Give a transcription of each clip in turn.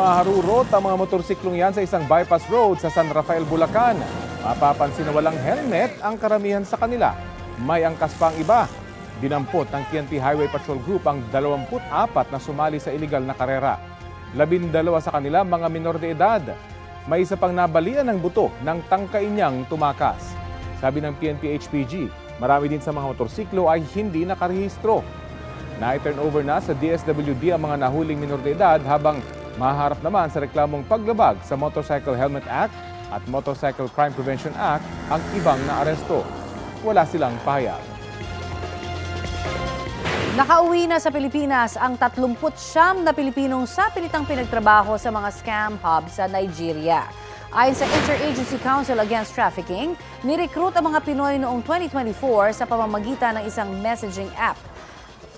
Humaharurot ang mga motorsiklong yan sa isang bypass road sa San Rafael, Bulacan. Mapapansin na walang helmet ang karamihan sa kanila. May angkas pa ang iba. Dinampot ng PNP Highway Patrol Group ang 24 na sumali sa iligal na karera. 12 sa kanila mga minor de edad. May isa pang nabalian ng buto ng tangkain niyang tumakas. Sabi ng PNP HPG, marami din sa mga motorsiklo ay hindi nakarehistro. Na-turn over na sa DSWD ang mga nahuling minor de edad habang maharap naman sa reklamong paglabag sa Motorcycle Helmet Act at Motorcycle Crime Prevention Act ang ibang naaresto. Wala silang pahayag. Nakauwi na sa Pilipinas ang 39 na Pilipinong sa pilitang pinagtrabaho sa mga scam hubs sa Nigeria. Ayon sa Interagency Council Against Trafficking, nirecruit ang mga Pinoy noong 2024 sa pamamagitan ng isang messaging app.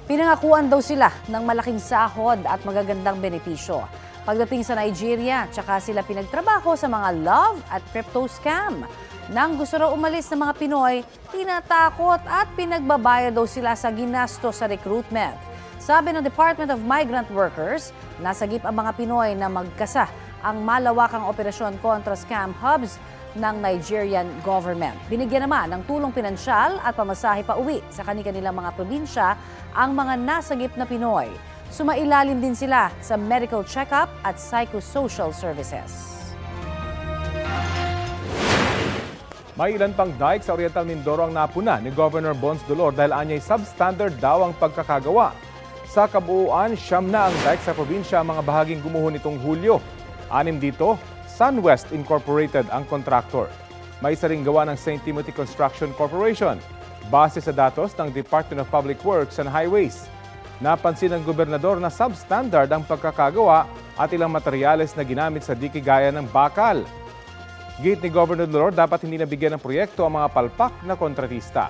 Pinangakuan daw sila ng malaking sahod at magagandang benepisyo. Pagdating sa Nigeria, tsaka sila pinagtrabaho sa mga love at crypto scam. Nang gusto raw umalis ng mga Pinoy, tinatakot at pinagbabayad daw sila sa ginasto sa recruitment. Sabi ng Department of Migrant Workers, nasagip ang mga Pinoy na magkasa ang malawakang operasyon kontra scam hubs ng Nigerian government. Binigyan naman ng tulong pinansyal at pamasahe pa uwi sa kanilang mga probinsya ang mga nasagip na Pinoy. Sumailalim din sila sa medical check-up at psychosocial services. May ilan pang dike sa Oriental Mindoro ang napuna ni Governor Bons Dolor dahil anyay substandard daw ang pagkakagawa. Sa kabuuan, 9 na ang dike sa probinsya ang mga bahaging gumuho nitong Hulyo. 6 dito, SunWest Incorporated ang kontraktor. May isa ring gawa ng St. Timothy Construction Corporation. Base sa datos ng Department of Public Works and Highways. Napansin ng gobernador na substandard ang pagkakagawa at ilang materyales na ginamit sa dike gaya ng bakal. Git ni Governor Dolor, dapat hindi nabigyan ng proyekto ang mga palpak na kontratista.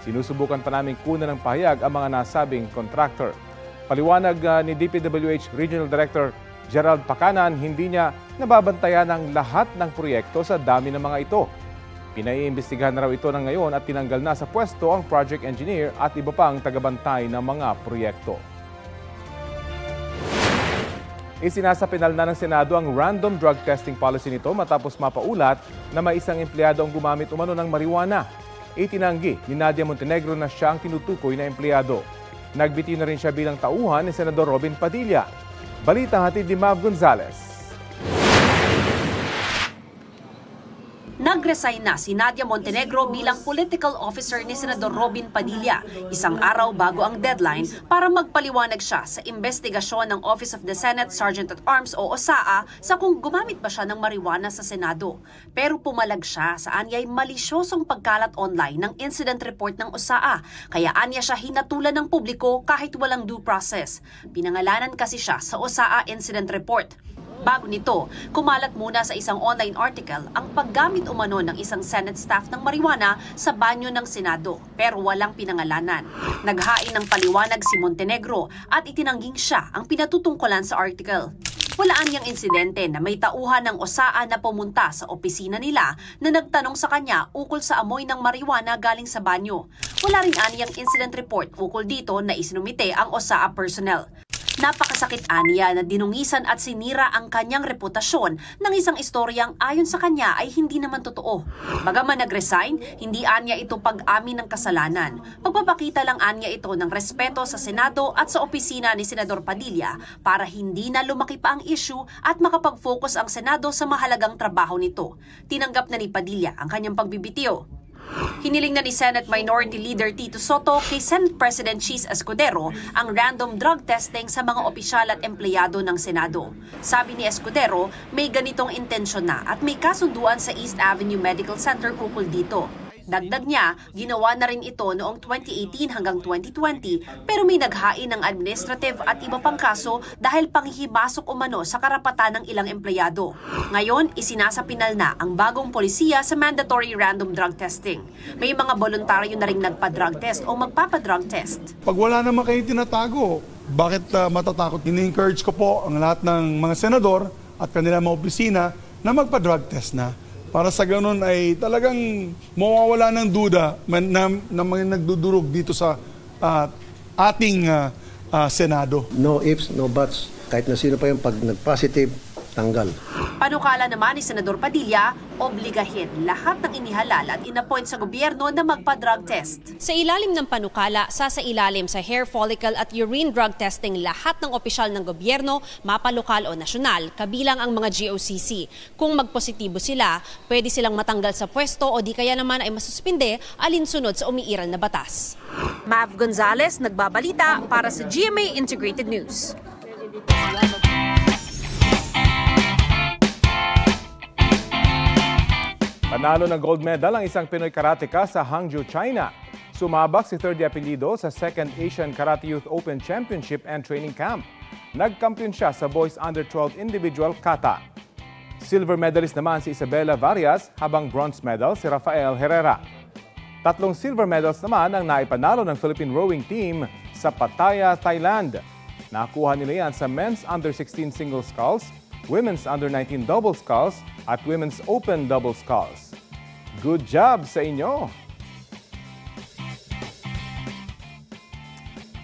Sinusubukan pa namin kunan ng pahayag ang mga nasabing contractor. Paliwanag ni DPWH Regional Director Gerald Pacanan, hindi niya nababantayan ang lahat ng proyekto sa dami ng mga ito. Pinaiimbestigahan na raw ito ng ngayon at tinanggal na sa pwesto ang project engineer at iba pang tagabantay ng mga proyekto. Isinasapinal na ng Senado ang random drug testing policy nito matapos mapaulat na may isang empleyado ang gumamit umano ng marijuana. Itinanggi ni Nadia Montenegro na siya ang tinutukoy na empleyado. Nagbitiw na rin siya bilang tauhan ni Senador Robin Padilla. Balita hatid ni Mav Gonzalez. Nag-resign na si Nadia Montenegro bilang political officer ni Senador Robin Padilla, isang araw bago ang deadline para magpaliwanag siya sa investigasyon ng Office of the Senate Sergeant at Arms o OSAA sa kung gumamit ba siya ng marijuana sa Senado. Pero pumalag siya sa anyay malisyosong pagkalat online ng incident report ng OSAA, kaya anya siya hinatulan ng publiko kahit walang due process. Pinangalanan kasi siya sa OSAA incident report. Bago nito, kumalat muna sa isang online article ang paggamit umano ng isang Senate staff ng marijuana sa banyo ng Senado pero walang pinangalanan. Naghain ng paliwanag si Montenegro at itinangging siya ang pinatutungkulan sa article. Walaan niyang insidente na may tauhan ng OSAA na pumunta sa opisina nila na nagtanong sa kanya ukol sa amoy ng marijuana galing sa banyo. Wala rin aniyang incident report ukol dito na isinumite ang OSAA personnel. Napakasakit aniya na dinungisan at sinira ang kanyang reputasyon ng isang istoryang ayon sa kanya ay hindi naman totoo. Bagaman nag-resign, hindi anya ito pag-amin ng kasalanan. Pagpapakita lang anya ito ng respeto sa Senado at sa opisina ni Senador Padilla para hindi na lumaki pa ang issue at makapag-focus ang Senado sa mahalagang trabaho nito. Tinanggap na ni Padilla ang kanyang pagbibitiw. Hiniling na ni Senate Minority Leader Tito Soto kay Senate President Cheese Escudero ang random drug testing sa mga opisyal at empleyado ng Senado. Sabi ni Escudero, may ganitong intensyon na at may kasunduan sa East Avenue Medical Center ukol dito. Dagdag niya, ginawa na rin ito noong 2018 hanggang 2020 pero may naghain ng administrative at iba pang kaso dahil panghihimasok umano sa karapatan ng ilang empleyado. Ngayon, isinasapinal na ang bagong polisiya sa mandatory random drug testing. May mga voluntaryo na rin nagpa-drug test o magpapa-drug test. Pag wala naman kayo tinatago, bakit matatakot? Ini-encourage ko po ang lahat ng mga senador at kanilang mga opisina na magpa-drug test na. Para sa ganun ay talagang mawawala ng duda na mga nagdudurog dito sa ating Senado. No ifs, no buts. Kahit na sino pa yung pag nag-positive, tanggal. Panukala naman ni Senador Padilla, obligahin lahat ng inihalal at inappoint sa gobyerno na magpa-drug test. Sa ilalim ng panukala, sasailalim sa hair follicle at urine drug testing lahat ng opisyal ng gobyerno, mapalokal o nasyonal, kabilang ang mga GOCC. Kung magpositibo sila, pwede silang matanggal sa pwesto o di kaya naman ay masuspinde alinsunod sa umiiral na batas. Mav Gonzalez, nagbabalita para sa GMA Integrated News. Panalo ng gold medal ang isang Pinoy karateka sa Hangzhou, China. Sumabak si third apelyido sa 2nd Asian Karate Youth Open Championship and Training Camp. Nagkampiyon siya sa boys under-12 individual kata. Silver medalist naman si Isabella Varias habang bronze medal si Rafael Herrera. 3 silver medals naman ang naipanalo ng Philippine rowing team sa Pattaya, Thailand. Nakuha nila yan sa men's under-16 single sculls, women's under-19 double sculls at women's open double sculls. Good job sa inyo!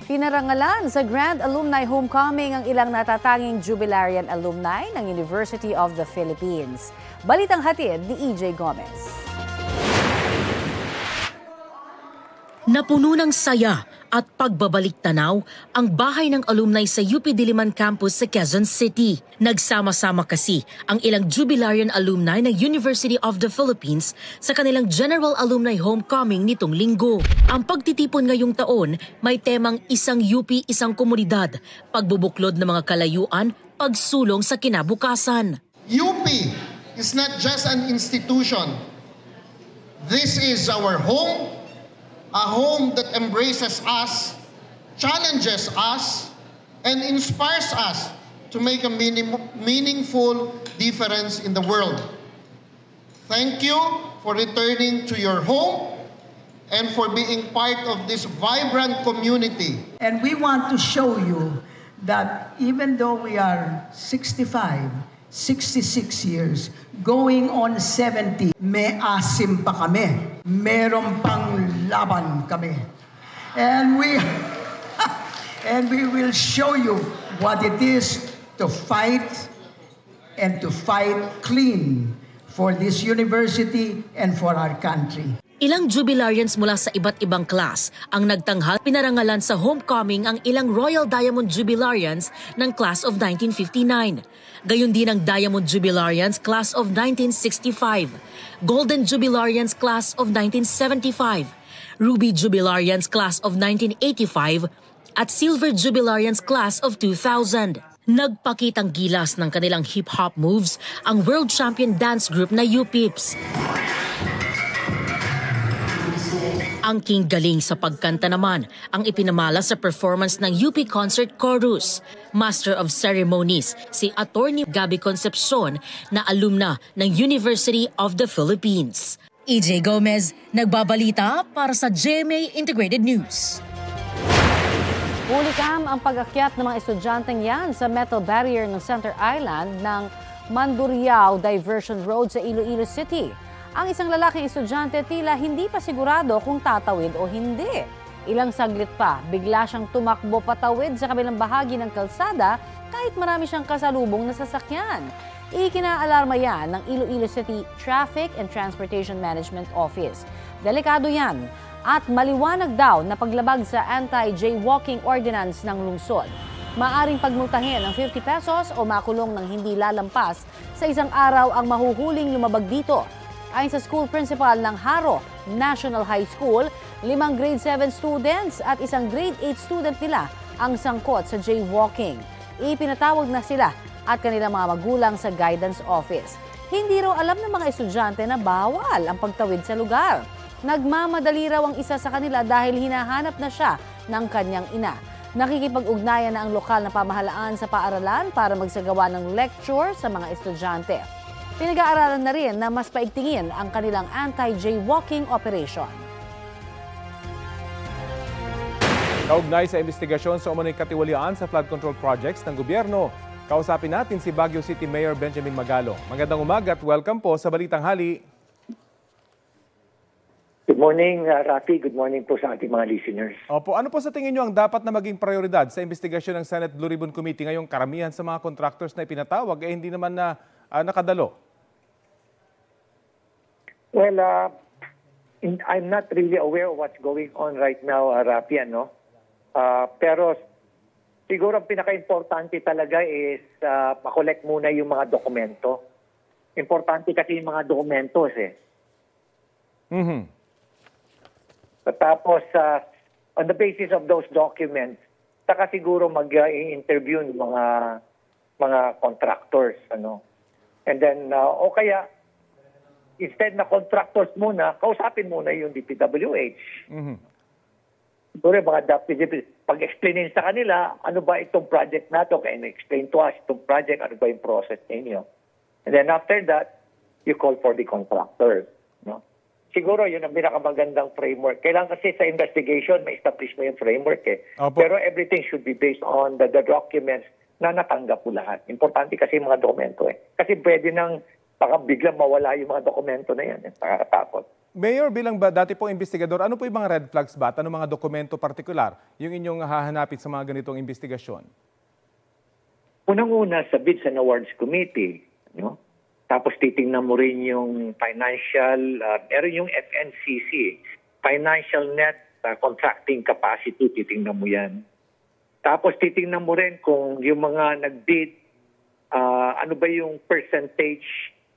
Pinarangalan sa Grand Alumni Homecoming ang ilang natatanging jubilarian alumni ng University of the Philippines. Balitang hatid ni EJ Gomez. Napuno ng saya at pagbabalik tanaw ang bahay ng alumni sa UP Diliman Campus sa Quezon City. Nagsama-sama kasi ang ilang jubilarian alumni ng University of the Philippines sa kanilang General Alumni Homecoming nitong linggo. Ang pagtitipon ngayong taon may temang isang UP, isang komunidad, pagbubuklod ng mga kalayuan, pagsulong sa kinabukasan. UP is not just an institution. This is our home. A home that embraces us, challenges us, and inspires us to make a meaningful difference in the world. Thank you for returning to your home and for being part of this vibrant community. And we want to show you that even though we are 65, 66 years, going on 70, may asim pa kami. Meron pang laban kami. And we will show you what it is to fight and to fight clean for this university and for our country. Ilang jubilarians mula sa iba't ibang class ang nagtanghal. Pinarangalan sa homecoming ang ilang Royal Diamond Jubilarians ng Class of 1959. Gayon din ang Diamond Jubilarians Class of 1965, Golden Jubilarians Class of 1975, Ruby Jubilarians Class of 1985, at Silver Jubilarians Class of 2000. Nagpakitang gilas ng kanilang hip-hop moves ang world champion dance group na UPIPS. Ang king galing sa pagkanta naman ang ipinamala sa performance ng UP Concert Chorus. Master of Ceremonies si Attorney Gabby Concepcion na alumna ng University of the Philippines. EJ Gomez, nagbabalita para sa GMA Integrated News. Hulikam ang pag-akyat ng mga estudyanteng yan sa metal barrier ng Center Island ng Mandurriao Diversion Road sa Iloilo City. Ang isang lalaking estudyante tila hindi pa sigurado kung tatawid o hindi. Ilang saglit pa, bigla siyang tumakbo patawid sa kabilang bahagi ng kalsada kahit marami siyang kasalubong na sasakyan. Ikinaalarma yan ng Iloilo City Traffic and Transportation Management Office. Delikado yan at maliwanag daw na paglabag sa anti-jaywalking ordinance ng lungsod. Maaring pagmultahin ng 50 pesos o makulong ng hindi lalampas sa isang araw ang mahuhuling lumabag dito. Ayon sa school principal ng Haro National High School, 5 grade 7 students at isang grade 8 student nila ang sangkot sa jaywalking. Ipinatawag na sila at kanilang mga magulang sa guidance office. Hindi raw alam ng mga estudyante na bawal ang pagtawid sa lugar. Nagmamadali raw ang isa sa kanila dahil hinahanap na siya ng kanyang ina. Nakikipag-ugnayan na ang lokal na pamahalaan sa paaralan para magsagawa ng lecture sa mga estudyante. Pinag-aaralan na rin na mas paigtingin ang kanilang anti-jaywalking operation. Kaugnay sa investigasyon sa umunoy katiwalian sa flood control projects ng gobyerno, kausapin natin si Baguio City Mayor Benjamin Magalo. Magandang umaga at welcome po sa Balitang Hali. Good morning, Rafi. Good morning po sa ating mga listeners. Opo, ano po sa tingin nyo ang dapat na maging prioridad sa investigasyon ng Senate Blue Ribbon Committee ngayong karamihan sa mga contractors na ipinatawag hindi naman na nakadalo? Well, I'm not really aware of what's going on right now, Rafi, no? Pero siguro ang pinaka-importante talaga is makolek muna yung mga dokumento. Importante kasi yung mga dokumentos Tapos, on the basis of those documents, saka siguro mag-interview ng mga contractors, ano. And then, o kaya, instead na contractors muna, kausapin muna yung DPWH. Siguro mga pag-explainin sa kanila, ano ba itong project na ito, kaya na-explain to us itong project, ano ba yung process ninyo. And then after that, you call for the contractors, no? Siguro yun ang pinakamagandang framework. Kailangan kasi sa investigation, may establish mo yung framework Opo. Pero everything should be based on the documents na natanggap po lahat. Importante kasi yung mga dokumento Kasi pwede nang baka biglang mawala yung mga dokumento na yan. Nakakatakot. Mayor, bilang dati pong investigador, ano po yung mga red flags ba? Ano mga dokumento partikular yung inyong hahanapin sa mga ganitong investigasyon? Unang-una sa Bids and Awards Committee, no? Tapos titingnan mo rin yung financial, meron yung FNCC, Financial Net Contracting Capacity, titingnan mo yan. Tapos titingnan mo rin kung yung mga nag-bid, ano ba yung percentage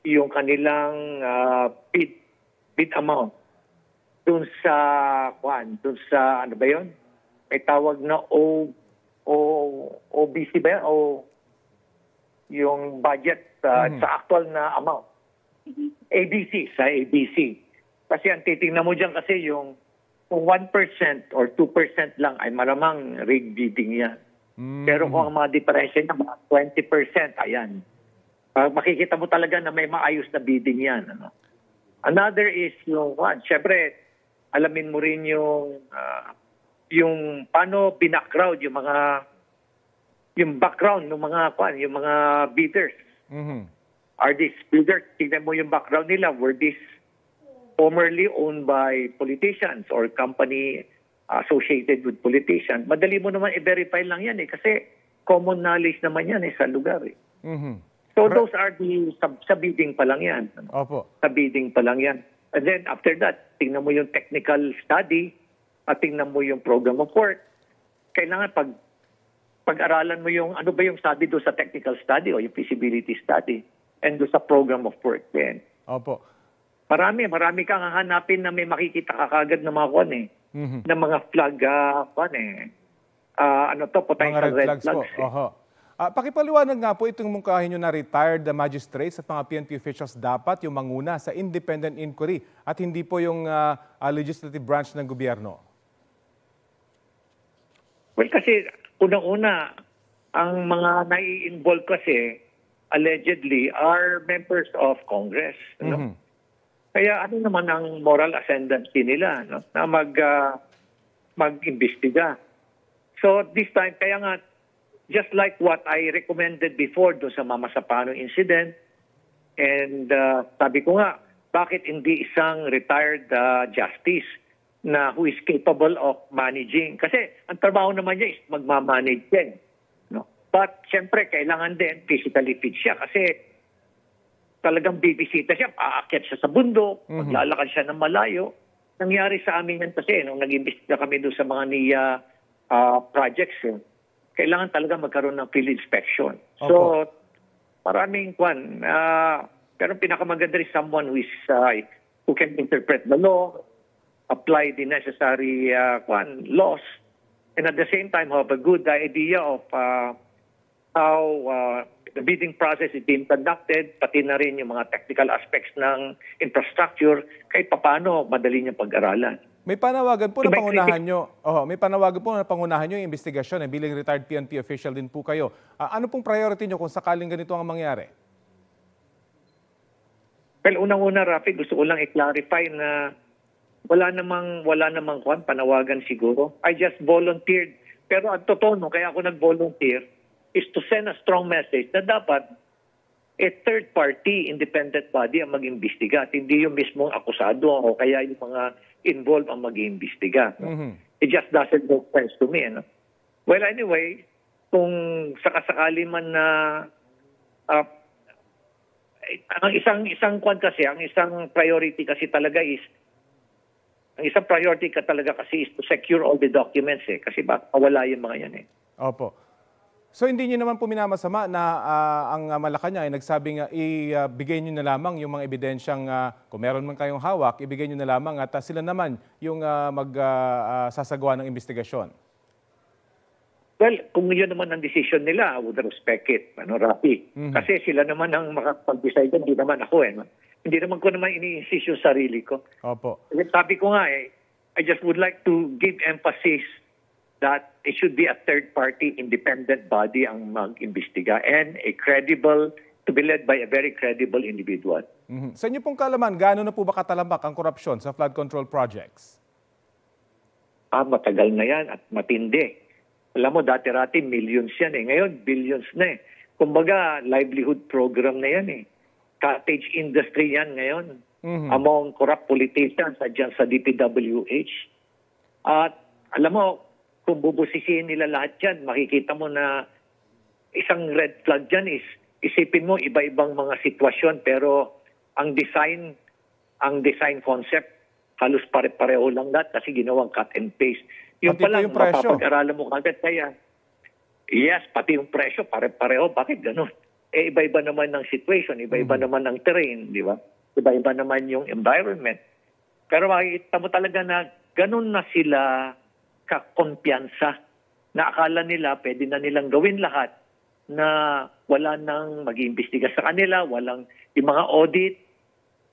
yung kanilang bid amount dun sa ano ba yun? May tawag na OBC ba yan? Yung budget sa actual na amount. ABC, sa ABC. Kasi ang titingnan mo dyan kasi yung kung 1% or 2% lang ay malamang rigged bidding yan. Pero kung ang mga diferensya niya, mga 20%, ayan. Makikita mo talaga na may maayos na bidding yan. Ano? Another is yung, syempre, alamin mo rin yung paano binackground yung background ng mga bidders. Are these bidders, tignan mo yung background nila, were these formerly owned by politicians or company associated with politicians? Madali mo naman i-verify lang yan kasi common knowledge naman yan sa lugar So those are sa bidding pa lang yan. Opo. Sa bidding pa lang yan. And then after that, tingnan mo yung technical study at tingnan mo yung program of work. Kailangan pag-aralan mo yung ano ba yung study doon sa technical study o yung feasibility study and doon sa program of work din. Opo. Marami kang hahanapin na may makikita ka kagad ng mga na mga flag potential red flags. Oho. Pakipaliwanag nga po itong mungkahin nyo na retired magistrates at mga PNP officials dapat yung manguna sa independent inquiry at hindi po yung legislative branch ng gobyerno. Well, kasi unang-una, ang mga nai-involve kasi allegedly are members of Congress. No? Kaya ano naman ang moral ascendancy nila na mag-imbestiga. So this time, kaya nga, just like what I recommended before doon sa Mama Sapano incident, and sabi ko nga, bakit hindi isang retired justice na who is capable of managing? Kasi ang trabaho naman niya is magmamanage din. No? But siyempre, kailangan din physically fit siya kasi talagang bibisita siya, aakyat siya sa bundok, maglalakad siya ng malayo. Nangyari sa amin yan kasi nung nag-imbestiga kami doon sa mga NIA projects, kailangan talaga magkaroon ng field inspection. So, maraming pero pinakamaganda rin someone who can interpret the law, apply the necessary laws, and at the same time have a good idea of how the bidding process is being conducted, pati na rin yung mga technical aspects ng infrastructure, kahit paano madali niyang pag-aralan. May panawagan po na pangunahan nyo. May panawagan po na pangunahan nyo yung investigasyon. Bilang retired PNP official din po kayo. Ano pong priority nyo kung sakaling ganito ang mangyari? Well, unang-una, Rafi, gusto ko lang i-clarify na wala namang panawagan siguro. I just volunteered. Pero ang totoo, kaya ako nag-volunteer is to send a strong message na dapat third-party independent body ang mag-imbestiga at hindi yung mismong akusado o kaya yung mga involved ang mag-iimbestiga. It just doesn't make sense to me. Ano? Well, anyway, kung sakasakali man na ang isang kwan kasi, ang isang priority kasi talaga is to secure all the documents kasi baka wala yung mga yan Opo. So hindi niyo naman po minamasama na ang Malacanang ay nagsabing ibigay niyo na lamang yung mga ebidensyang kung meron man kayong hawak, ibigay niyo na lamang at sila naman yung magsasagawa ng investigasyon. Well, kung yun naman ang decision nila, I would respect it, Rafi. Kasi sila naman ang makapag-decide, hindi naman ako Hindi naman ko naman ini-insist yung sarili ko. Opo. Sabi ko nga I just would like to give emphasis that it should be a third-party independent body ang mag-imbestiga and to be led by a very credible individual. Sa inyo pong kaalaman, gaano na po ba katalamak ang korupsyon sa flood control projects? Matagal na yan at matindi. Alam mo, dati-rati millions yan Ngayon, billions na Kumbaga, livelihood program na yan Cottage industry yan ngayon. Among corrupt politicians dyan sa DPWH. At alam mo, kung bubusisiin nila lahat yan, makikita mo na isang red flag dyan is, isipin mo iba-ibang mga sitwasyon pero ang design concept, halos pare-pareho lang lahat kasi ginawang cut and paste. Yung pati palang yung presyo. mapapag-aralan mo kagad kaya. Yes, pati yung presyo, pare-pareho. Bakit ganun? Iba-iba naman ng situation, iba-iba naman ng terrain, di ba? Iba-iba naman yung environment. Pero makikita mo talaga na ganun na sila kakumpiyansa na akala nila pwede na nilang gawin lahat na wala nang mag-iimbestiga sa kanila, walang yung mga audit,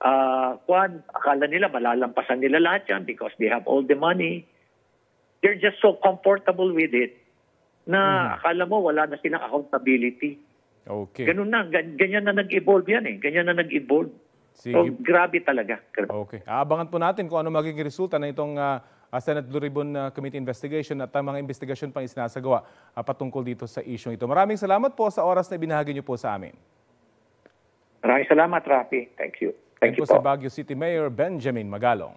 akala nila malalampasan nila lahat yan because they have all the money. They're just so comfortable with it na akala mo wala na silang accountability. Okay. Ganun na, ganyan na nag-evolve yan Ganyan na nag-evolve. Sige. So, grabe talaga. Okay. Aabangan po natin kung ano magiging resulta na itong Senate Blue Ribbon Committee investigation at ang mga investigasyon pang isinasagawa patungkol dito sa isyong ito. Maraming salamat po sa oras na binahagi niyo po sa amin. Maraming salamat, Rafi. Thank you. Thank you po. Sa Baguio City Mayor Benjamin Magalong.